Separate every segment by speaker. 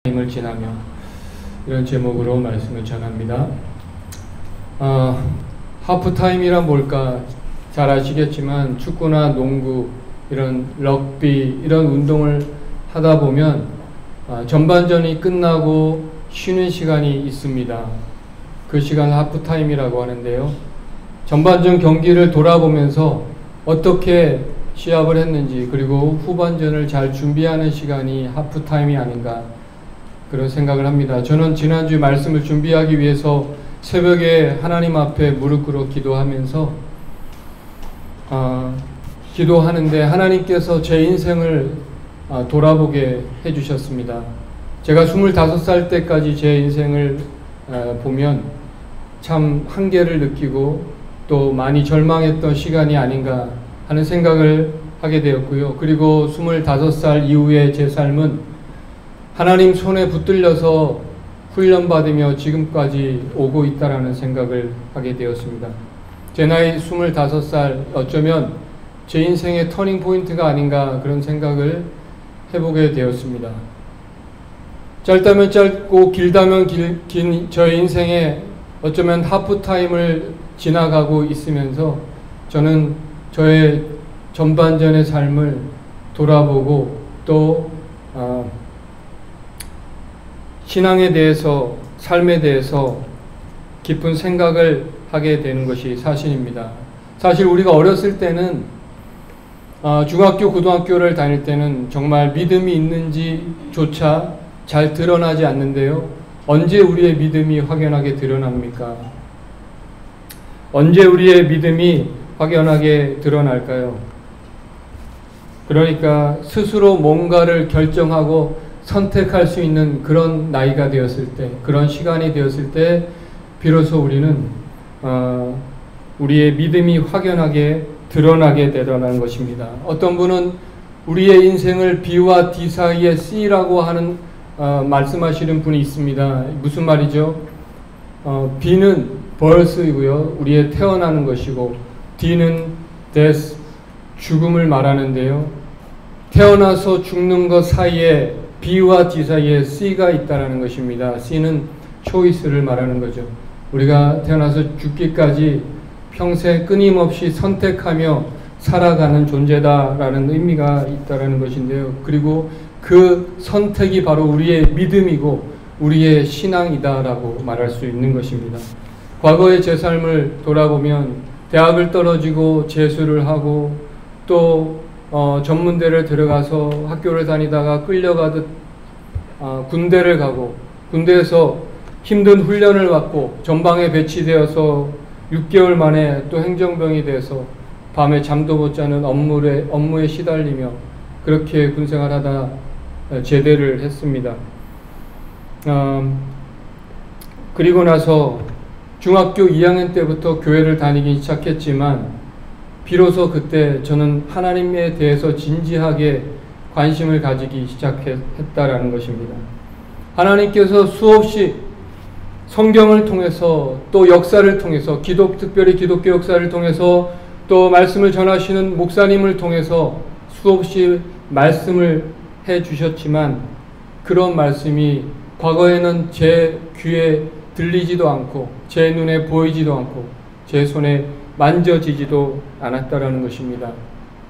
Speaker 1: 하프타임을 지나며, 이런 제목으로 말씀을 전합니다. 하프타임이란 뭘까 잘 아시겠지만 축구나 농구, 이런 럭비, 이런 운동을 하다 보면 전반전이 끝나고 쉬는 시간이 있습니다. 그 시간 하프타임이라고 하는데요. 전반전 경기를 돌아보면서 어떻게 시합을 했는지, 그리고 후반전을 잘 준비하는 시간이 하프타임이 아닌가, 그런 생각을 합니다. 저는 지난주 말씀을 준비하기 위해서 새벽에 하나님 앞에 무릎 꿇어 기도하면서 기도하는데 하나님께서 제 인생을 돌아보게 해주셨습니다. 제가 25살 때까지 제 인생을 보면 참 한계를 느끼고 또 많이 절망했던 시간이 아닌가 하는 생각을 하게 되었고요. 그리고 25살 이후의 제 삶은 하나님 손에 붙들려서 훈련받으며 지금까지 오고 있다라는 생각을 하게 되었습니다. 제 나이 25살, 어쩌면 제 인생의 터닝 포인트가 아닌가 그런 생각을 해보게 되었습니다. 짧다면 짧고 길다면 긴 저의 인생에 어쩌면 하프타임을 지나가고 있으면서 저는 저의 전반전의 삶을 돌아보고 또 신앙에 대해서, 삶에 대해서 깊은 생각을 하게 되는 것이 사실입니다. 사실 우리가 어렸을 때는 중학교, 고등학교를 다닐 때는 정말 믿음이 있는지조차 잘 드러나지 않는데요. 언제 우리의 믿음이 확연하게 드러납니까? 언제 우리의 믿음이 확연하게 드러날까요? 그러니까 스스로 뭔가를 결정하고 선택할 수 있는 그런 나이가 되었을 때, 그런 시간이 되었을 때 비로소 우리는 우리의 믿음이 확연하게 드러나게 되더라는 것입니다. 어떤 분은 우리의 인생을 B와 D 사이에 C라고 하는 말씀하시는 분이 있습니다. 무슨 말이죠? B는 birth이고요, 우리의 태어나는 것이고, D는 death, 죽음을 말하는데요. 태어나서 죽는 것 사이에, B와 D 사이에 C가 있다는 것입니다. C는 choice를 말하는 거죠. 우리가 태어나서 죽기까지 평생 끊임없이 선택하며 살아가는 존재다라는 의미가 있다는 것인데요. 그리고 그 선택이 바로 우리의 믿음이고 우리의 신앙이다라고 말할 수 있는 것입니다. 과거의 제 삶을 돌아보면 대학을 떨어지고 재수를 하고 또 전문대를 들어가서 학교를 다니다가 끌려가듯 군대를 가고, 군대에서 힘든 훈련을 받고 전방에 배치되어서 6개월 만에 또 행정병이 돼서 밤에 잠도 못 자는 업무에 시달리며 그렇게 군생활하다 제대를 했습니다. 그리고 나서 중학교 2학년 때부터 교회를 다니기 시작했지만 비로소 그때 저는 하나님에 대해서 진지하게 관심을 가지기 시작했다라는 것입니다. 하나님께서 수없이 성경을 통해서 또 역사를 통해서 특별히 기독교 역사를 통해서 또 말씀을 전하시는 목사님을 통해서 수없이 말씀을 해 주셨지만 그런 말씀이 과거에는 제 귀에 들리지도 않고 제 눈에 보이지도 않고 제 손에 만져지지도 않았다라는 것입니다.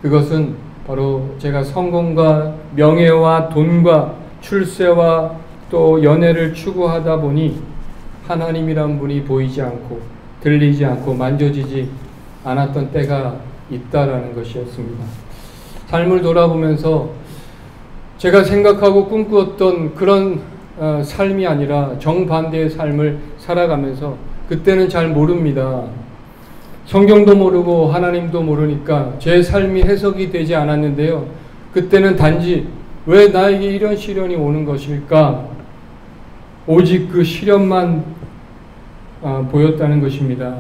Speaker 1: 그것은 바로 제가 성공과 명예와 돈과 출세와 또 연애를 추구하다 보니 하나님이란 분이 보이지 않고 들리지 않고 만져지지 않았던 때가 있다라는 것이었습니다. 삶을 돌아보면서 제가 생각하고 꿈꾸었던 그런 삶이 아니라 정반대의 삶을 살아가면서 그때는 잘 모릅니다. 성경도 모르고 하나님도 모르니까 제 삶이 해석이 되지 않았는데요. 그때는 단지 왜 나에게 이런 시련이 오는 것일까? 오직 그 시련만 보였다는 것입니다.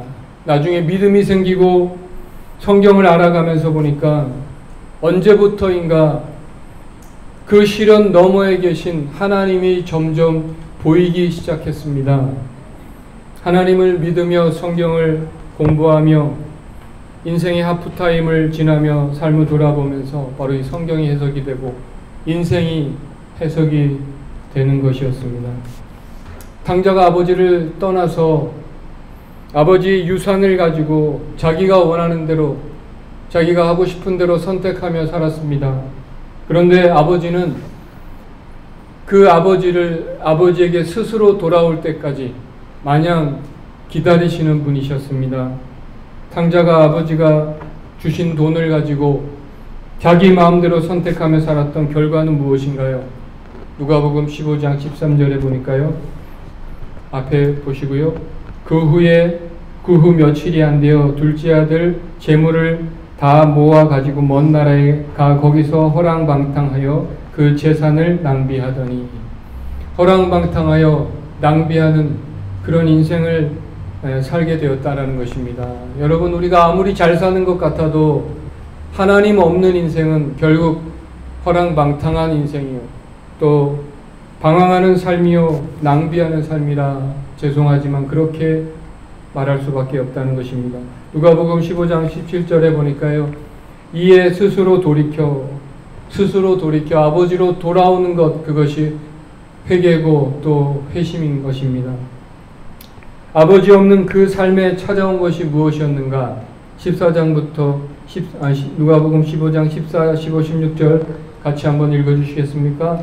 Speaker 1: 나중에 믿음이 생기고 성경을 알아가면서 보니까 언제부터인가 그 시련 너머에 계신 하나님이 점점 보이기 시작했습니다. 하나님을 믿으며 성경을 공부하며 인생의 하프타임을 지나며 삶을 돌아보면서 바로 이 성경이 해석이 되고 인생이 해석이 되는 것이었습니다. 탕자가 아버지를 떠나서 아버지 유산을 가지고 자기가 원하는 대로, 자기가 하고 싶은 대로 선택하며 살았습니다. 그런데 아버지는 그 아버지에게 스스로 돌아올 때까지 마냥 기다리시는 분이셨습니다. 탕자가 아버지가 주신 돈을 가지고 자기 마음대로 선택하며 살았던 결과는 무엇인가요? 누가복음 15장 13절에 보니까요. 앞에 보시고요. 그 후 며칠이 안 되어 둘째 아들 재물을 다 모아 가지고 먼 나라에 가 거기서 허랑방탕하여 그 재산을 낭비하더니, 허랑방탕하여 낭비하는 그런 인생을 살게 되었다라는 것입니다. 여러분, 우리가 아무리 잘 사는 것 같아도 하나님 없는 인생은 결국 허랑방탕한 인생이요, 또 방황하는 삶이요, 낭비하는 삶이라 죄송하지만 그렇게 말할 수밖에 없다는 것입니다. 누가복음 15장 17절에 보니까요. 이에 스스로 돌이켜 아버지로 돌아오는 것, 그것이 회개고 또 회심인 것입니다. 아버지 없는 그 삶에 찾아온 것이 무엇이었는가? 14장부터 누가복음 15장 14, 15, 16절 같이 한번 읽어주시겠습니까?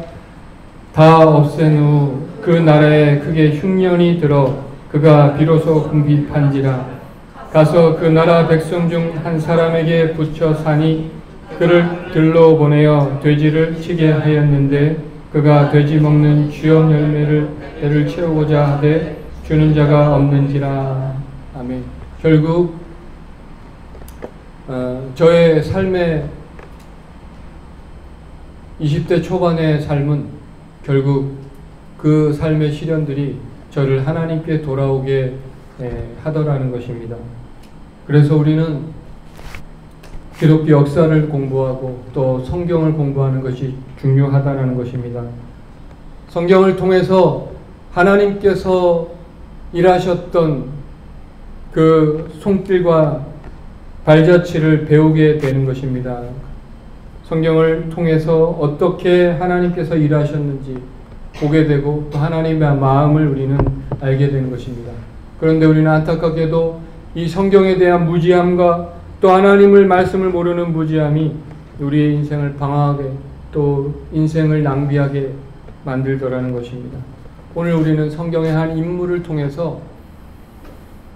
Speaker 1: 다 없앤 후 그 나라에 크게 흉년이 들어 그가 비로소 궁핍한지라. 가서 그 나라 백성 중 한 사람에게 붙여 사니 그를 들러 보내어 돼지를 치게 하였는데 그가 돼지 먹는 주염 열매를 배를 채우고자 하되 주는 자가 없는지라. 아멘. 결국 저의 삶의 20대 초반의 삶은 결국 그 삶의 시련들이 저를 하나님께 돌아오게 하더라는 것입니다. 그래서 우리는 기독교 역사를 공부하고 또 성경을 공부하는 것이 중요하다는 것입니다. 성경을 통해서 하나님께서 일하셨던 그 손길과 발자취를 배우게 되는 것입니다. 성경을 통해서 어떻게 하나님께서 일하셨는지 보게 되고 또 하나님의 마음을 우리는 알게 되는 것입니다. 그런데 우리는 안타깝게도 이 성경에 대한 무지함과 또 하나님을 말씀을 모르는 무지함이 우리의 인생을 방황하게 또 인생을 낭비하게 만들더라는 것입니다. 오늘 우리는 성경의 한 인물을 통해서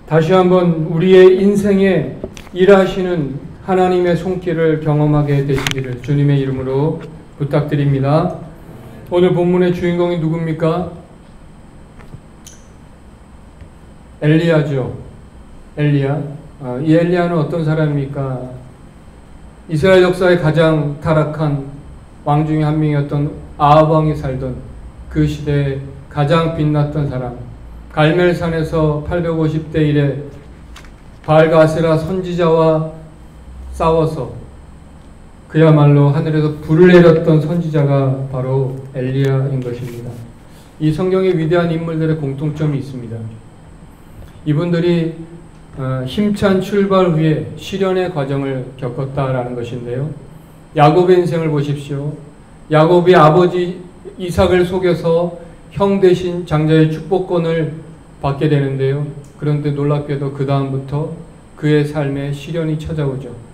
Speaker 1: 다시 한번 우리의 인생에 일하시는 하나님의 손길을 경험하게 되시기를 주님의 이름으로 부탁드립니다. 오늘 본문의 주인공이 누굽니까? 엘리야죠. 엘리야. 이 엘리야는 어떤 사람입니까? 이스라엘 역사의 가장 타락한 왕 중에 한 명이었던 아합 왕이 살던 그 시대에 가장 빛났던 사람. 갈멜산에서 850대 1에 바알가세라 선지자와 싸워서 그야말로 하늘에서 불을 내렸던 선지자가 바로 엘리야인 것입니다. 이 성경의 위대한 인물들의 공통점이 있습니다. 이분들이 힘찬 출발 후에 시련의 과정을 겪었다라는 것인데요. 야곱의 인생을 보십시오. 야곱이 아버지 이삭을 속여서 형 대신 장자의 축복권을 받게 되는데요. 그런데 놀랍게도 그 다음부터 그의 삶에 시련이 찾아오죠.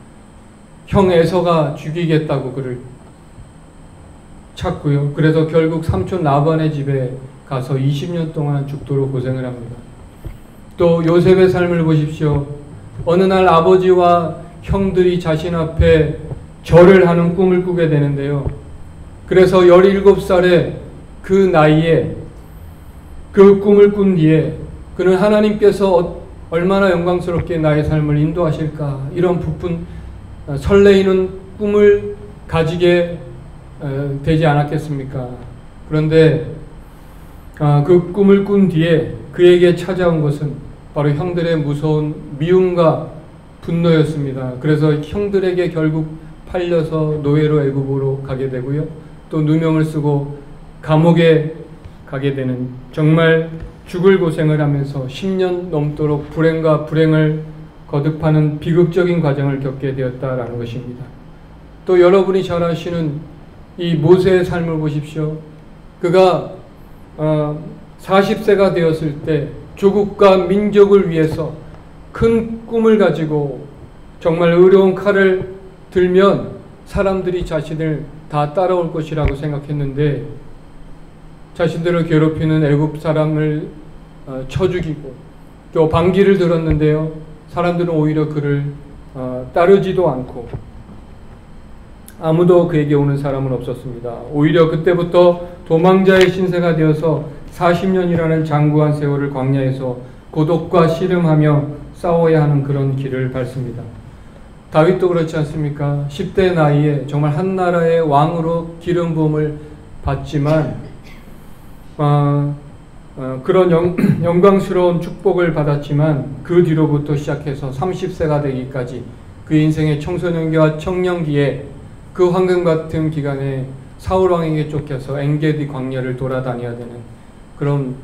Speaker 1: 형 에서가 죽이겠다고 그를 찾고요. 그래서 결국 삼촌 라반의 집에 가서 20년 동안 죽도록 고생을 합니다. 또 요셉의 삶을 보십시오. 어느 날 아버지와 형들이 자신 앞에 절을 하는 꿈을 꾸게 되는데요. 그래서 17살의 그 나이에 그 꿈을 꾼 뒤에 그는 하나님께서 얼마나 영광스럽게 나의 삶을 인도하실까, 이런 부푼 설레이는 꿈을 가지게 되지 않았겠습니까? 그런데 그 꿈을 꾼 뒤에 그에게 찾아온 것은 바로 형들의 무서운 미움과 분노였습니다. 그래서 형들에게 결국 팔려서 노예로 애굽으로 가게 되고요. 또 누명을 쓰고 감옥에 가게 되는, 정말 죽을 고생을 하면서 10년 넘도록 불행과 불행을 거듭하는 비극적인 과정을 겪게 되었다라는 것입니다. 또 여러분이 잘 아시는 이 모세의 삶을 보십시오. 그가 40세가 되었을 때 조국과 민족을 위해서 큰 꿈을 가지고 정말 어려운 칼을 들면 사람들이 자신을 다 따라올 것이라고 생각했는데 자신들을 괴롭히는 애굽 사람을 쳐 죽이고 또 반기를 들었는데요. 사람들은 오히려 그를 따르지도 않고 아무도 그에게 오는 사람은 없었습니다. 오히려 그때부터 도망자의 신세가 되어서 40년이라는 장구한 세월을 광야에서 고독과 씨름하며 싸워야 하는 그런 길을 밟습니다. 다윗도 그렇지 않습니까? 10대 나이에 정말 한 나라의 왕으로 기름 부음을 받지만 그런 영광스러운 축복을 받았지만 그 뒤로부터 시작해서 30세가 되기까지 그 인생의 청소년기와 청년기에 그 황금 같은 기간에 사울 왕에게 쫓겨서 엔게디 광야를 돌아다녀야 되는 그런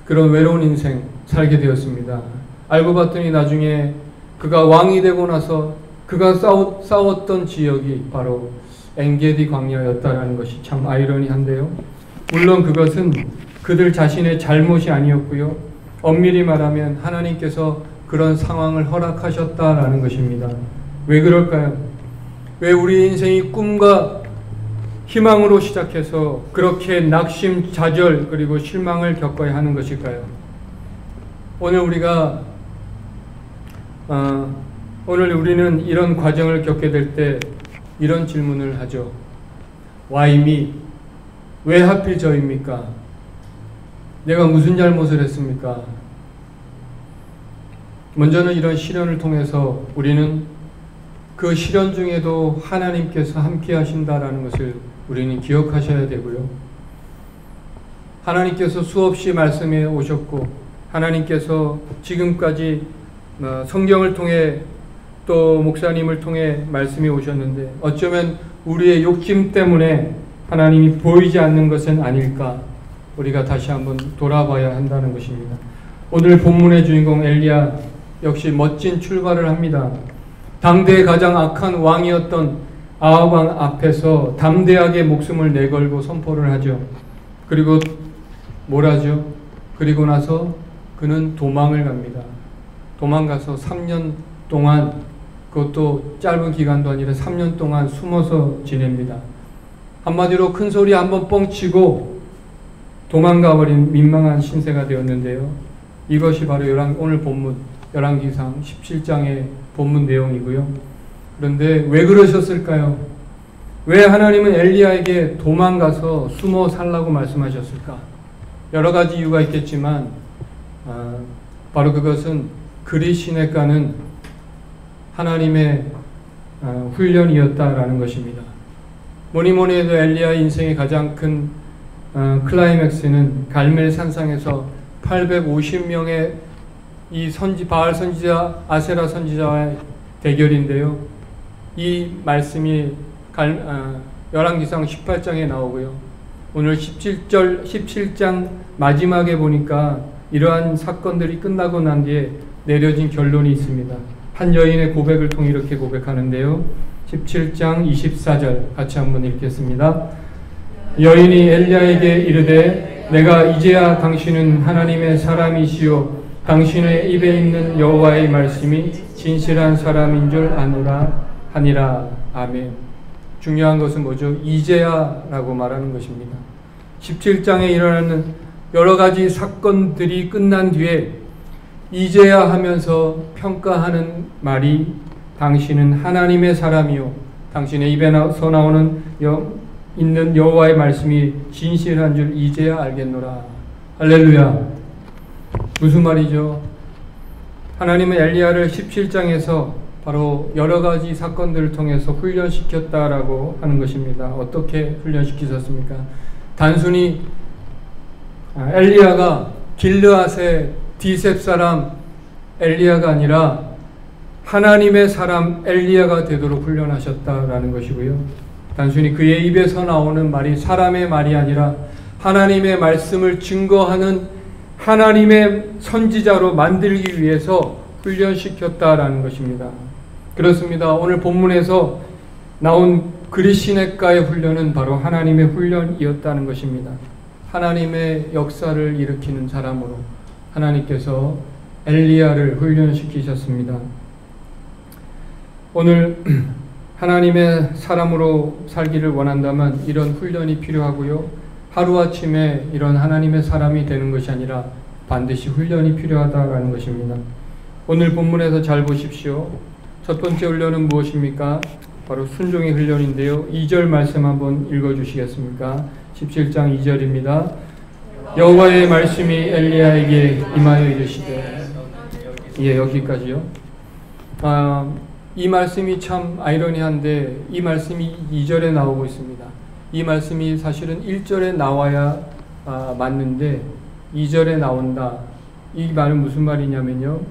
Speaker 1: 외로운 인생 살게 되었습니다. 알고 봤더니 나중에 그가 왕이 되고 나서 그가 싸웠던 지역이 바로 엔게디 광야였다라는 것이 참 아이러니한데요. 물론 그것은 그들 자신의 잘못이 아니었고요. 엄밀히 말하면 하나님께서 그런 상황을 허락하셨다라는 것입니다. 왜 그럴까요? 왜 우리 인생이 꿈과 희망으로 시작해서 그렇게 낙심, 좌절 그리고 실망을 겪어야 하는 것일까요? 오늘 우리는 이런 과정을 겪게 될 때 이런 질문을 하죠. Why me? 왜 하필 저입니까? 내가 무슨 잘못을 했습니까? 먼저는 이런 시련을 통해서 우리는 그 시련 중에도 하나님께서 함께 하신다라는 것을 우리는 기억하셔야 되고요. 하나님께서 수없이 말씀해 오셨고 하나님께서 지금까지 성경을 통해 또 목사님을 통해 말씀해 오셨는데 어쩌면 우리의 욕심 때문에 하나님이 보이지 않는 것은 아닐까 우리가 다시 한번 돌아봐야 한다는 것입니다. 오늘 본문의 주인공 엘리야 역시 멋진 출발을 합니다. 당대의 가장 악한 왕이었던 아합 왕 앞에서 담대하게 목숨을 내걸고 선포를 하죠. 그리고 뭘 하죠? 그리고 나서 그는 도망을 갑니다. 도망가서 3년 동안 그것도 짧은 기간도 아니라 3년 동안 숨어서 지냅니다. 한마디로 큰 소리 한번 뻥치고 도망가버린 민망한 신세가 되었는데요. 이것이 바로 오늘 본문 열왕기상 17장의 본문 내용이고요. 그런데 왜 그러셨을까요? 왜 하나님은 엘리야에게 도망가서 숨어 살라고 말씀하셨을까? 여러 가지 이유가 있겠지만 바로 그것은 그리 시냇가는 하나님의 훈련이었다라는 것입니다. 뭐니뭐니 해도 엘리야의 인생의 가장 큰 클라이맥스는 갈멜 산상에서 850명의 이 바알 선지자, 아세라 선지자와의 대결인데요. 이 말씀이 열왕기상 18장에 나오고요. 오늘 17장 마지막에 보니까 이러한 사건들이 끝나고 난 뒤에 내려진 결론이 있습니다. 한 여인의 고백을 통해 이렇게 고백하는데요. 17장 24절 같이 한번 읽겠습니다. 여인이 엘리야에게 이르되 내가 이제야 당신은 하나님의 사람이시요 당신의 입에 있는 여호와의 말씀이 진실한 사람인 줄 아노라 하니라. 아멘. 중요한 것은 뭐죠? 이제야 라고 말하는 것입니다. 17장에 일어나는 여러 가지 사건들이 끝난 뒤에 이제야 하면서 평가하는 말이 당신은 하나님의 사람이요 당신의 입에서 나오는 있는 여호와의 말씀이 진실한 줄 이제야 알겠노라. 할렐루야. 무슨 말이죠? 하나님은 엘리야를 17장에서 바로 여러 가지 사건들을 통해서 훈련시켰다라고 하는 것입니다. 어떻게 훈련시키셨습니까? 단순히 엘리야가 길르앗의 디셉 사람 엘리야가 아니라 하나님의 사람 엘리야가 되도록 훈련하셨다라는 것이고요. 단순히 그의 입에서 나오는 말이 사람의 말이 아니라 하나님의 말씀을 증거하는 하나님의 선지자로 만들기 위해서 훈련시켰다라는 것입니다. 그렇습니다. 오늘 본문에서 나온 그리 시냇가의 훈련은 바로 하나님의 훈련이었다는 것입니다. 하나님의 역사를 일으키는 사람으로 하나님께서 엘리야를 훈련시키셨습니다. 오늘 하나님의 사람으로 살기를 원한다면 이런 훈련이 필요하고요. 하루아침에 이런 하나님의 사람이 되는 것이 아니라 반드시 훈련이 필요하다라는 것입니다. 오늘 본문에서 잘 보십시오. 첫 번째 훈련은 무엇입니까? 바로 순종의 훈련인데요. 2절 말씀 한번 읽어주시겠습니까? 17장 2절입니다. 여호와의 말씀이 엘리야에게 임하여 이르시되, 예, 여기까지요. 이 말씀이 참 아이러니한데 이 말씀이 2절에 나오고 있습니다. 이 말씀이 사실은 1절에 나와야 맞는데 2절에 나온다. 이 말은 무슨 말이냐면요.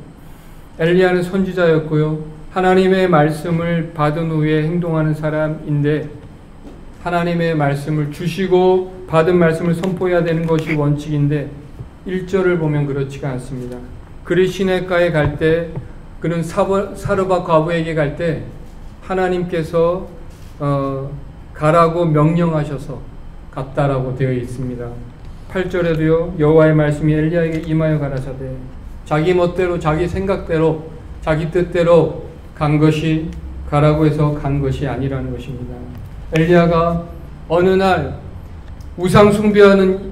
Speaker 1: 엘리야는 선지자였고요. 하나님의 말씀을 받은 후에 행동하는 사람인데 하나님의 말씀을 주시고 받은 말씀을 선포해야 되는 것이 원칙인데 1절을 보면 그렇지가 않습니다. 그리 시내가에 갈 때 그는 사르밧 과부에게 갈 때 하나님께서 가라고 명령하셔서 갔다라고 되어 있습니다. 8절에도요. 여호와의 말씀이 엘리야에게 임하여 가라사대, 자기 멋대로 자기 생각대로 자기 뜻대로 간 것이 가라고 해서 간 것이 아니라는 것입니다. 엘리야가 어느 날 우상 숭배하는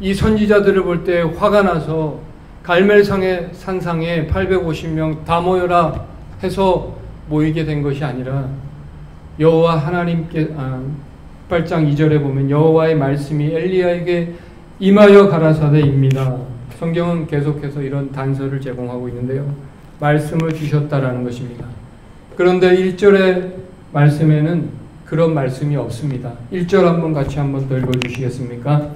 Speaker 1: 이 선지자들을 볼 때 화가 나서 갈멜상의 산상에 850명 다 모여라 해서 모이게 된 것이 아니라 여호와 하나님께 8장 2절에 보면 여호와의 말씀이 엘리야에게 임하여 가라사대입니다. 성경은 계속해서 이런 단서를 제공하고 있는데요. 말씀을 주셨다라는 것입니다. 그런데 1절의 말씀에는 그런 말씀이 없습니다. 1절 같이 한번 더 읽어주시겠습니까?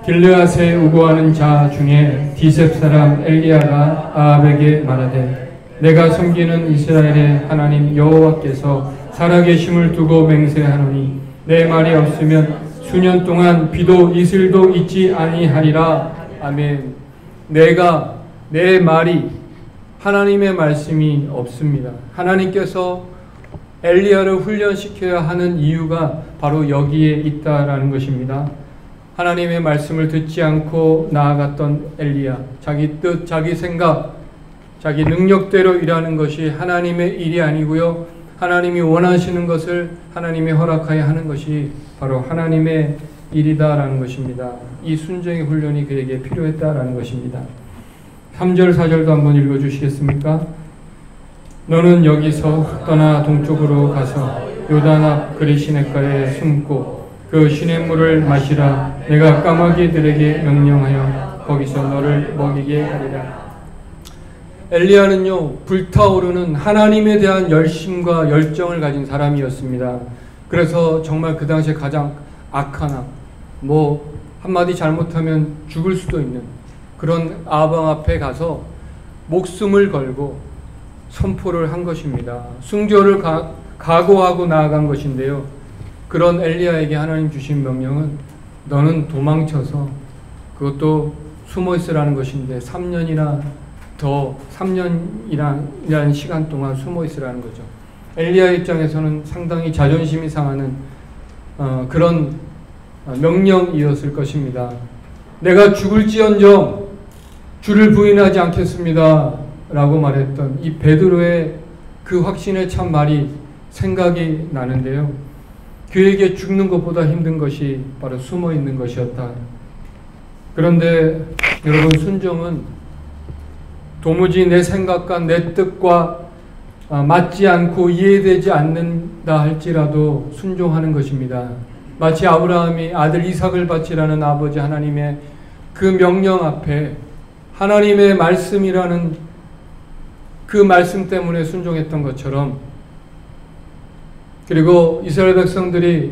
Speaker 1: 길르앗에 우거하는 자 중에 디셉 사람 엘리야가 아합에게 말하되, 내가 섬기는 이스라엘의 하나님 여호와께서 살아계심을 두고 맹세하노니 내 말이 없으면 수년 동안 비도 이슬도 있지 아니하리라. 아멘. 내 말이, 하나님의 말씀이 없습니다. 하나님께서 엘리야를 훈련시켜야 하는 이유가 바로 여기에 있다라는 것입니다. 하나님의 말씀을 듣지 않고 나아갔던 엘리야, 자기 뜻, 자기 생각, 자기 능력대로 일하는 것이 하나님의 일이 아니고요. 하나님이 원하시는 것을 하나님이 허락하여 하는 것이 바로 하나님의 일이다라는 것입니다. 이 순종의 훈련이 그에게 필요했다라는 것입니다. 3절, 4절도 한번 읽어주시겠습니까? 너는 여기서 떠나 동쪽으로 가서 요단 앞 그리시네가에 숨고 그 시냇물을 마시라. 내가 까마귀들에게 명령하여 거기서 너를 먹이게 하리라. 엘리야는요, 불타오르는 하나님에 대한 열심과 열정을 가진 사람이었습니다. 그래서 정말 그 당시에 가장 악한 악, 한마디 잘못하면 죽을 수도 있는 그런 아방 앞에 가서 목숨을 걸고 선포를 한 것입니다. 순교를 각오하고 나아간 것인데요. 그런 엘리야에게 하나님 주신 명령은 너는 도망쳐서, 그것도 숨어 있으라는 것인데 3년이라는 시간 동안 숨어 있으라는 거죠. 엘리야 입장에서는 상당히 자존심이 상하는 그런 명령이었을 것입니다. 내가 죽을지언정 주를 부인하지 않겠습니다 라고 말했던 이 베드로의 그 확신의 참 말이 생각이 나는데요. 그에게 죽는 것보다 힘든 것이 바로 숨어 있는 것이었다. 그런데 여러분, 순종은 도무지 내 생각과 내 뜻과 맞지 않고 이해되지 않는다 할지라도 순종하는 것입니다. 마치 아브라함이 아들 이삭을 바치라는 아버지 하나님의 그 명령 앞에 하나님의 말씀이라는 그 말씀 때문에 순종했던 것처럼, 그리고 이스라엘 백성들이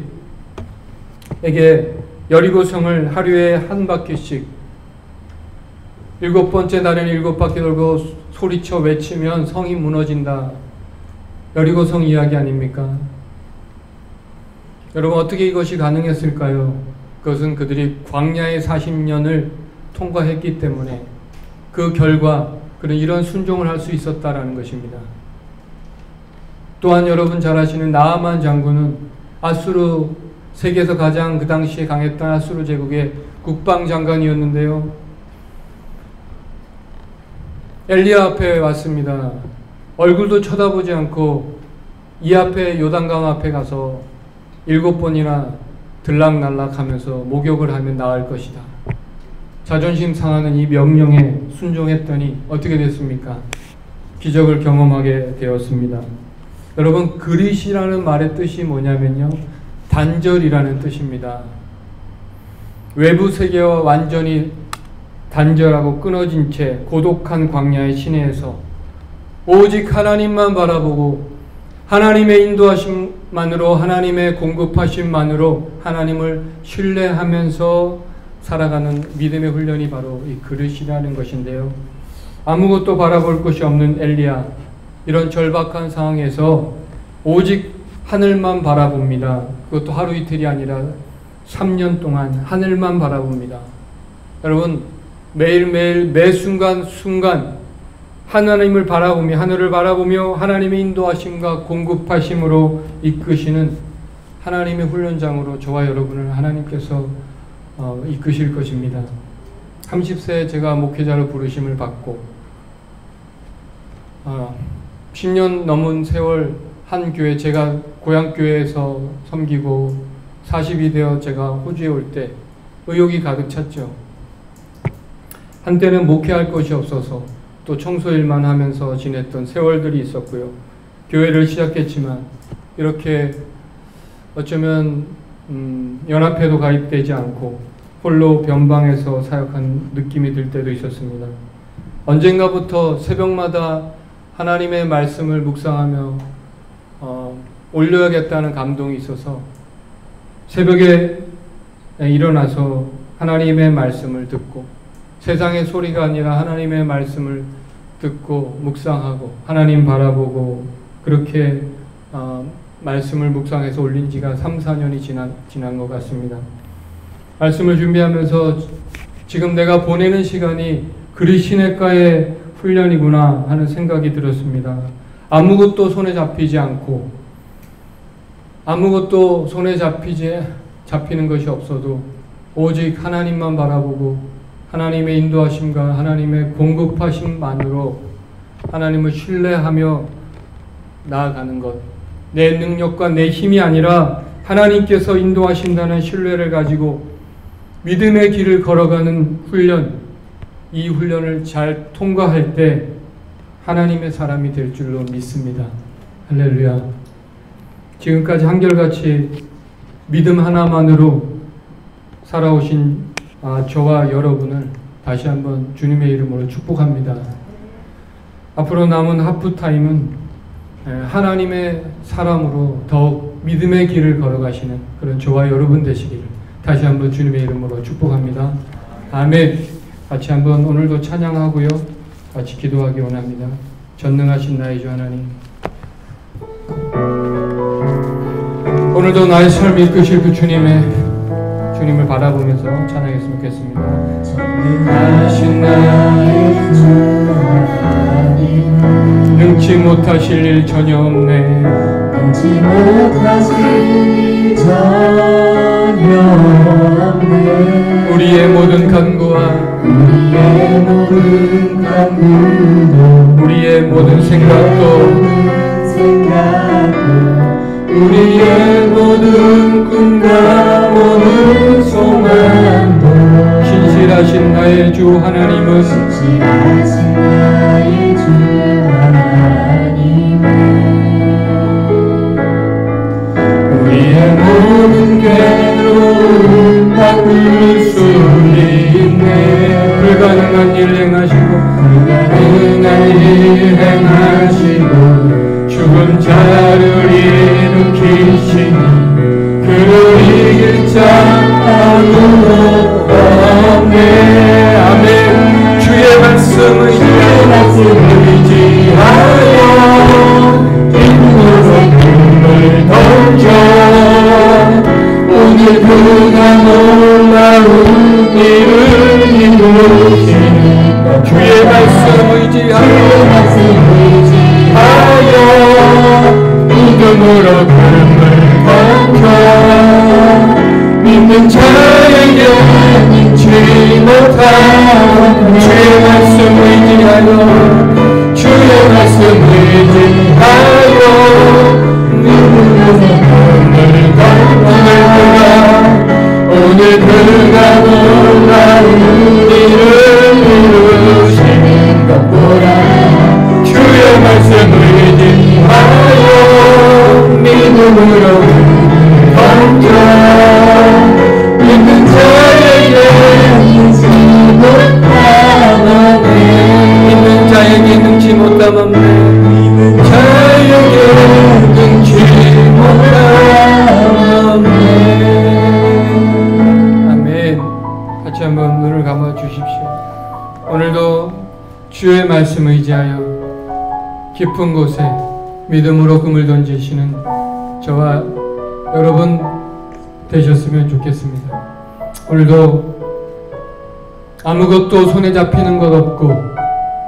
Speaker 1: 에게 여리고성을 하루에 한 바퀴씩 7번째 날에는 7바퀴 돌고 소리쳐 외치면 성이 무너진다. 여리고성 이야기 아닙니까? 여러분, 어떻게 이것이 가능했을까요? 그것은 그들이 광야의 40년을 통과했기 때문에 그 결과 그런 이런 순종을 할 수 있었다라는 것입니다. 또한 여러분 잘 아시는 나아만 장군은 아수르, 세계에서 가장 그 당시에 강했던 아수르 제국의 국방장관이었는데요. 엘리야 앞에 왔습니다. 얼굴도 쳐다보지 않고 이 앞에 요단강 앞에 가서 7번이나 들락날락하면서 목욕을 하면 나을 것이다. 자존심 상하는 이 명령에 순종했더니 어떻게 됐습니까? 기적을 경험하게 되었습니다. 여러분, 그릿이라는 말의 뜻이 뭐냐면요, 단절이라는 뜻입니다. 외부 세계와 완전히 단절하고 끊어진 채 고독한 광야의 시내에서 오직 하나님만 바라보고 하나님의 인도하심만으로, 하나님의 공급하심만으로 하나님을 신뢰하면서 살아가는 믿음의 훈련이 바로 이 그릇이라는 것인데요. 아무것도 바라볼 것이 없는 엘리야, 이런 절박한 상황에서 오직 하늘만 바라봅니다. 그것도 하루 이틀이 아니라 3년 동안 하늘만 바라봅니다. 여러분, 매일매일 매 순간순간 하나님을 바라보며, 하늘을 바라보며 하나님의 인도하심과 공급하심으로 이끄시는 하나님의 훈련장으로 저와 여러분을 하나님께서 이끄실 것입니다. 30세에 제가 목회자로 부르심을 받고 10년 넘은 세월 한 교회, 제가 고향교회에서 섬기고 40이 되어 제가 호주에 올 때 의욕이 가득 찼죠. 한때는 목회할 것이 없어서 또 청소일만 하면서 지냈던 세월들이 있었고요. 교회를 시작했지만 이렇게 어쩌면 연합회도 가입되지 않고 홀로 변방에서 사역한 느낌이 들 때도 있었습니다. 언젠가부터 새벽마다 하나님의 말씀을 묵상하며 올려야겠다는 감동이 있어서 새벽에 일어나서 하나님의 말씀을 듣고, 세상의 소리가 아니라 하나님의 말씀을 듣고 묵상하고 하나님 바라보고, 그렇게 말씀을 묵상해서 올린 지가 3, 4년이 지난 것 같습니다. 말씀을 준비하면서 지금 내가 보내는 시간이 그리 시냇가의 훈련이구나 하는 생각이 들었습니다. 아무것도 손에 잡히지 않고, 아무것도 손에 잡히는 것이 없어도 오직 하나님만 바라보고 하나님의 인도하심과 하나님의 공급하심만으로 하나님을 신뢰하며 나아가는 것, 내 능력과 내 힘이 아니라 하나님께서 인도하신다는 신뢰를 가지고 믿음의 길을 걸어가는 훈련, 이 훈련을 잘 통과할 때 하나님의 사람이 될 줄로 믿습니다. 할렐루야. 지금까지 한결같이 믿음 하나만으로 살아오신 저와 여러분을 다시 한번 주님의 이름으로 축복합니다. 앞으로 남은 하프타임은 하나님의 사람으로 더욱 믿음의 길을 걸어가시는 그런 저와 여러분 되시기를 다시 한번 주님의 이름으로 축복합니다. 아멘. 같이 한번 오늘도 찬양하고요, 같이 기도하기 원합니다. 전능하신 나의 주 하나님, 오늘도 나의 삶을 이끄실 그 주님을 바라보면서 찬양했으면 좋겠습니다. 전능하신 나의 주 하나님, 능치 못하실 일 전혀 없네. 능치 못하실 일 전혀 없네. 우리의 모든 간구와 우리의 모든 생각도 우리의 모든 꿈과 모든 소망도 신실하신 나의 주 하나님은 신실하신 나의 주 하나님은 우리의 모든 괴로움 바꿀 수 있네. 불가능한 일 행하시고 죽은 자를 일으키시니 그를 이길 자 아무도 없네. 아멘. 주의 말씀을 의지하여 기쁨으로 눈을 던져 오늘 그가 놀라운 일을 이루시는 주의 말씀 의지하여 믿음으로 구름을 던져 믿는 자에게 못하오네. 주의 말씀 의지하여 주의 말씀 의지하여 오늘 그가 놀라운 일을 이루시는 것 보라. 주의 말씀 의지하여 믿음으로 던져 믿는 자에게 믿는 자에게 능치 못함없네. 믿는 자에게 능치 못함없네. 아멘. 같이 한번 눈을 감아 주십시오. 오늘도 주의 말씀 의지하여 깊은 곳에 믿음으로 금을 던지시는 저와 여러분 되셨으면 좋겠습니다. 오늘도 아무것도 손에 잡히는 것 없고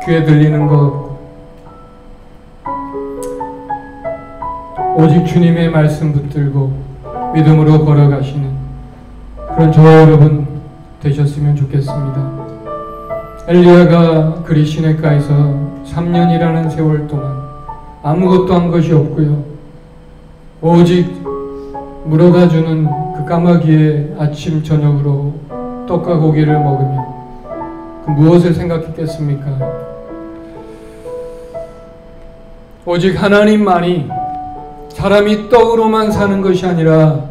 Speaker 1: 귀에 들리는 것 없고 오직 주님의 말씀 붙들고 믿음으로 걸어가시는 그런 저와 여러분 되셨으면 좋겠습니다. 엘리야가 그리 시내가에서 3년이라는 세월 동안 아무것도 한 것이 없고요, 오직 물어다주는 그 까마귀의 아침 저녁으로 떡과 고기를 먹으며 그 무엇을 생각했겠습니까? 오직 하나님만이 사람이 떡으로만 사는 것이 아니라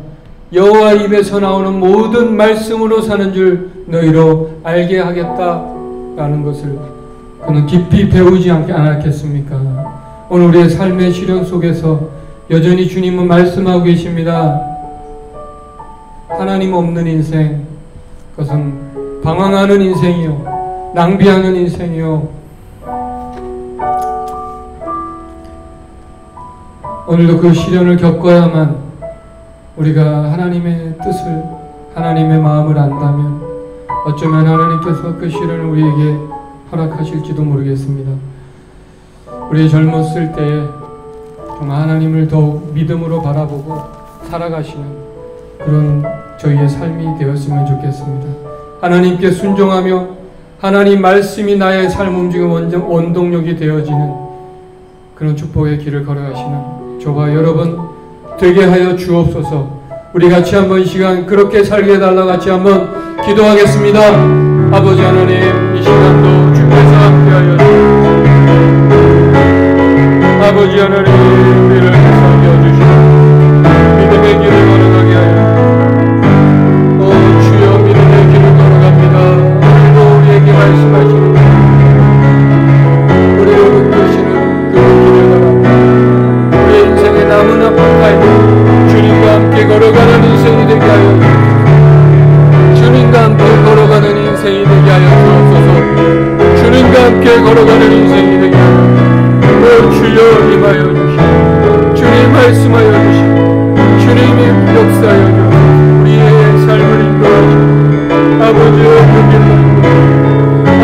Speaker 1: 여호와 입에서 나오는 모든 말씀으로 사는 줄 너희로 알게 하겠다라는 것을 그는 깊이 배우지 않았겠습니까? 오늘 우리의 삶의 시련 속에서 여전히 주님은 말씀하고 계십니다. 하나님 없는 인생, 그것은 방황하는 인생이요, 낭비하는 인생이요. 오늘도 그 시련을 겪어야만 우리가 하나님의 뜻을, 하나님의 마음을 안다면 어쩌면 하나님께서 그 시련을 우리에게 허락하실지도 모르겠습니다. 우리 젊었을 때에 정말 하나님을 더욱 믿음으로 바라보고 살아가시는 그런 저희의 삶이 되었으면 좋겠습니다. 하나님께 순종하며 하나님 말씀이 나의 삶 움직임 원동력이 되어지는 그런 축복의 길을 걸어가시는 저와 여러분 되게 하여 주옵소서. 우리 같이 한번 이 시간 그렇게 살게 해달라 같이 한번 기도하겠습니다. 아버지 하나님, 이 시간도 주께서 함께하여 주옵소서. 아버지 하나님, 우리를 살려주시고 믿음의 길을 걸어가게 하여 주여 믿음의 길을 걸어갑니다. 오늘도 우리에게 말씀하시는 우리를 붙드시는 그 길을 걸어갑니다. 우리 인생의 남은 아픈 삶 주님과 함께 걸어가는 인생이 되게 하여 주님과 함께 걸어가는 인생이 되게 하여 주옵소서. 주님과 함께 걸어가는 인생이 되게 하여 주여 임하여 주시고 주님 말씀하여 주시고 주님이 역사하여 주시고 우리의 삶을 인도하시고 아버지여 그 길로 인도하시고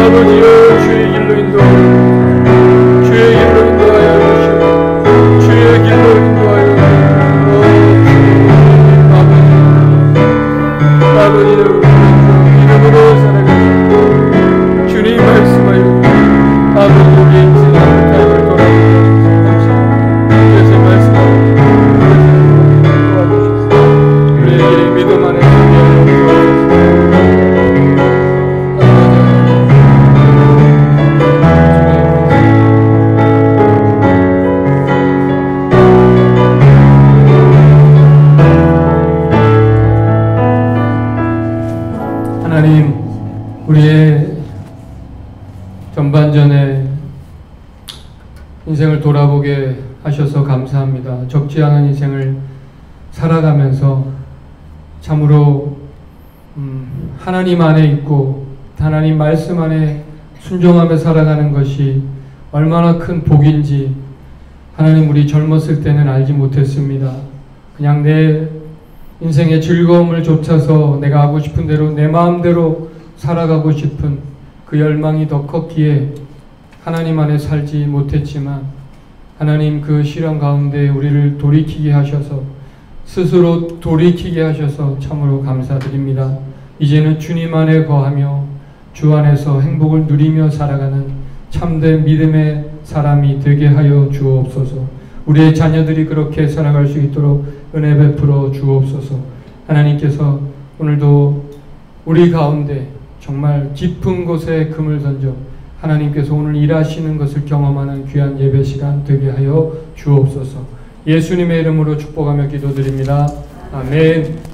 Speaker 1: 아버지여 주의 길로 인도하시고 주의 길로 인도하여 주시고 주의 길로 인도하여 주시고 아버지여 믿음으로 살아가시고 주님 말씀하여 주시고 아버지 우리의 인생의 삶을 하나님, 우리의 전반전에 인생을 돌아보게 하셔서 감사합니다. 적지 않은 인생을 살아가면서 참으로 하나님 안에 있고 하나님 말씀 안에 순종하며 살아가는 것이 얼마나 큰 복인지 하나님 우리 젊었을 때는 알지 못했습니다. 그냥 내 인생의 즐거움을 좇아서 내가 하고 싶은 대로 내 마음대로 살아가고 싶은 그 열망이 더 컸기에 하나님 안에 살지 못했지만 하나님 그 시련 가운데 우리를 돌이키게 하셔서 스스로 돌이키게 하셔서 참으로 감사드립니다. 이제는 주님 안에 거하며 주 안에서 행복을 누리며 살아가는 참된 믿음의 사람이 되게 하여 주옵소서. 우리의 자녀들이 그렇게 살아갈 수 있도록 은혜 베풀어 주옵소서. 하나님께서 오늘도 우리 가운데 정말 깊은 곳에 금을 던져 하나님께서 오늘 일하시는 것을 경험하는 귀한 예배 시간 되게 하여 주옵소서. 예수님의 이름으로 축복하며 기도드립니다. 아멘.